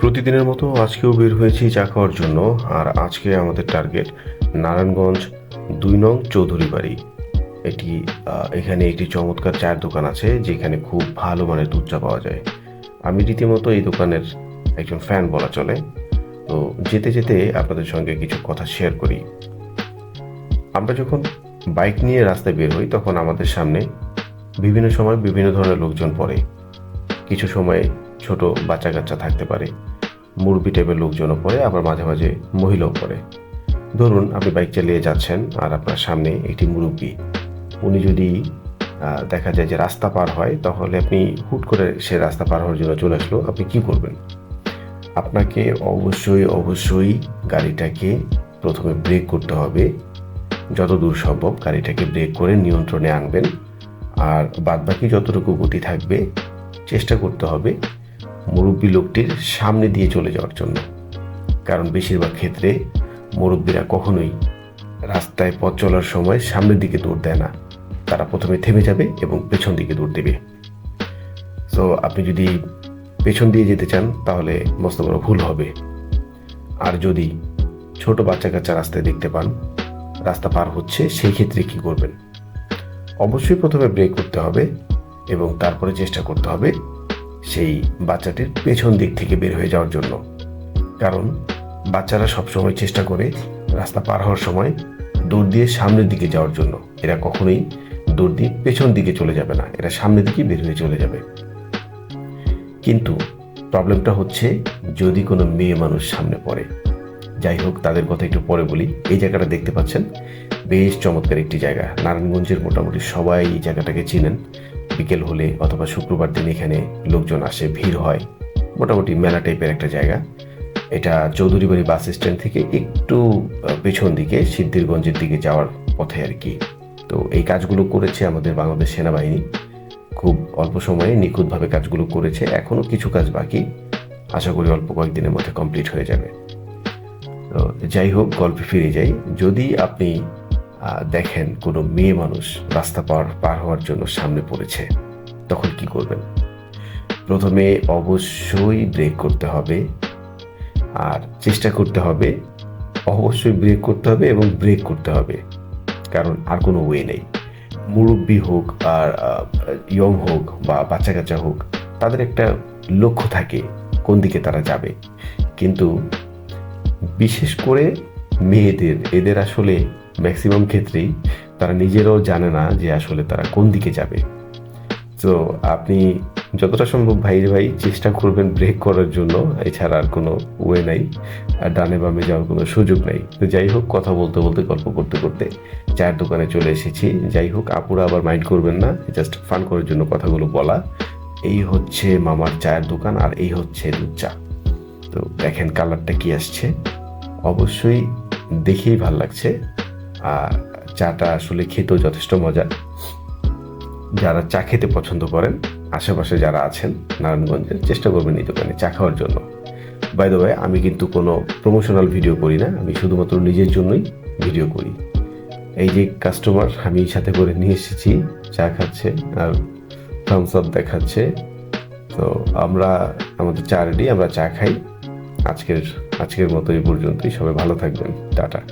প্রতিদিনের মতো আজকেও বের হয়েছি চা খাওয়ার জন্য। আর আজকে আমাদের টার্গেট নারায়ণগঞ্জ 2 নং চৌধুরী বাড়ি। এখানে একটি চমৎকার চায়ের দোকান আছে যেখানে খুব ভালো মানের দুধ চা পাওয়া যায়। আমি রীতিমতো এই দোকানের একজন ফ্যান বলা চলে। তো যেতে যেতে আপনাদের সঙ্গে কিছু কথা শেয়ার করি। আমরা যখন বাইক নিয়ে রাস্তায় বের হই তখন আমাদের সামনে বিভিন্ন সময় বিভিন্ন ধরনের লোকজন পড়ে। কিছু সময় ছোট বাচ্চা কাচ্চা থাকতে পারে, মুরব্বি টাইপের লোকজনও পড়ে, আবার মাঝে মাঝে মহিলাও পড়ে। ধরুন আপনি বাইক চালিয়ে যাচ্ছেন আর আপনার সামনে একটি মুরব্বি, উনি যদি দেখা যায় যে রাস্তা পার হয়, তাহলে আপনি হুট করে সে রাস্তা পার হওয়ার জন্য চলে আসলো, আপনি কি করবেন? আপনাকে অবশ্যই গাড়িটাকে প্রথমে ব্রেক করতে হবে। যত দূর সম্ভব গাড়িটাকে ব্রেক করে নিয়ন্ত্রণে আনবেন। আর বাদবাকি যতটুকু গতি থাকবে চেষ্টা করতে হবে মুরব্বি লোকটির সামনে দিয়ে চলে যাওয়ার জন্য। কারণ বেশিরভাগ ক্ষেত্রে মুরব্বিরা কখনোই রাস্তায় পথ চলার সময় সামনের দিকে দৌড় দেয় না, তারা প্রথমে থেমে যাবে এবং পেছন দিকে দৌড় দেবে। সো আপনি যদি পেছন দিয়ে যেতে চান তাহলে মস্ত বড় ভুল হবে। আর যদি ছোট বাচ্চা কাচ্চা রাস্তায় দেখতে পান রাস্তা পার হচ্ছে, সেই ক্ষেত্রে কি করবেন? অবশ্যই প্রথমে ব্রেক করতে হবে এবং তারপরে চেষ্টা করতে হবে সেই বাচ্চাটির পেছন দিক থেকে বের হয়ে যাওয়ার জন্য। কারণ বাচ্চারা সবসময় চেষ্টা করে রাস্তা পার হওয়ার সময় দৌড় দিয়ে সামনের দিকে যাওয়ার জন্য। এরা কখনোই দৌড় দিয়ে পেছন দিকে চলে যাবে না, এরা সামনের দিকে বের হয়ে চলে যাবে। কিন্তু প্রবলেমটা হচ্ছে যদি কোনো মেয়ে মানুষ সামনে পড়ে। যাই হোক, তাদের কথা একটু পরে বলি। এই জায়গাটা দেখতে পাচ্ছেন, বেশ চমৎকার একটি জায়গা। নারায়ণগঞ্জের মোটামুটি সবাই এই জায়গাটাকে চিনেন। বিকেল হলে অথবা শুক্রবার দিন এখানে লোকজন আসে, ভিড় হয়, মোটামুটি মেলা টাইপের একটা জায়গা। এটা চৌধুরী বাড়ি বাস স্ট্যান্ড থেকে একটু পেছন দিকে সিদ্ধিরগঞ্জের দিকে যাওয়ার পথে আর কি। তো এই কাজগুলো করেছে আমাদের বাংলাদেশ সেনাবাহিনী, খুব অল্প সময়ে নিখুঁতভাবে কাজগুলো করেছে। এখনও কিছু কাজ বাকি, আশা করি অল্প কয়েকদিনের মধ্যে কমপ্লিট হয়ে যাবে। তো যাই হোক, গল্পে ফিরে যাই। যদি আপনি দেখেন কোনো মেয়ে মানুষ রাস্তা পার হওয়ার জন্য সামনে পড়েছে, তখন কি করবেন? প্রথমে অবশ্যই ব্রেক করতে হবে। আর চেষ্টা করতে হবে, অবশ্যই ব্রেক করতে হবে এবং ব্রেক করতে হবে, কারণ আর কোনো ওয়ে নেই। মুরব্বি হোক আর ইয়ং হোক বা বাচ্চা কাচ্চা হোক, তাদের একটা লক্ষ্য থাকে কোন দিকে তারা যাবে। কিন্তু বিশেষ করে এদের আসলে ম্যাক্সিমাম ক্ষেত্রেই তারা নিজেরাও জানে না যে আসলে তারা কোন দিকে যাবে। তো আপনি যতটা সম্ভব ভাই চেষ্টা করবেন ব্রেক করার জন্য, এছাড়া আর কোনো ওয়ে নাই, আর ডানে বামে যাওয়ার কোনো সুযোগ নাই। তো যাই হোক, কথা বলতে বলতে গল্প করতে করতে চায়ের দোকানে চলে এসেছি। যাই হোক, আপুরা আবার মাইন্ড করবেন না, জাস্ট ফান করার জন্য কথাগুলো বলা। এই হচ্ছে মামার চায়ের দোকান আর এই হচ্ছে দুধ চা। তো দেখেন কালারটা কি আসছে, অবশ্যই দেখেই ভাল লাগছে। আর চাটা আসলে খেতেও যথেষ্ট মজা। যারা চা খেতে পছন্দ করেন, আশেপাশে যারা আছেন নারায়ণগঞ্জের, চেষ্টা করবেন এই দোকানে চা খাওয়ার জন্য। বাই দ্য ওয়ে, আমি কিন্তু কোনো প্রমোশনাল ভিডিও করি না, আমি শুধুমাত্র নিজের জন্যই ভিডিও করি। এই যে কাস্টমার আমি সাথে করে নিয়ে এসেছি, চা খাচ্ছে আর থামস আপ দেখাচ্ছে। তো আমাদের চা রেডি, আমরা চা খাই। আজকের মতো এই পর্যন্তই। সবাই ভালো থাকবেন, টাটা।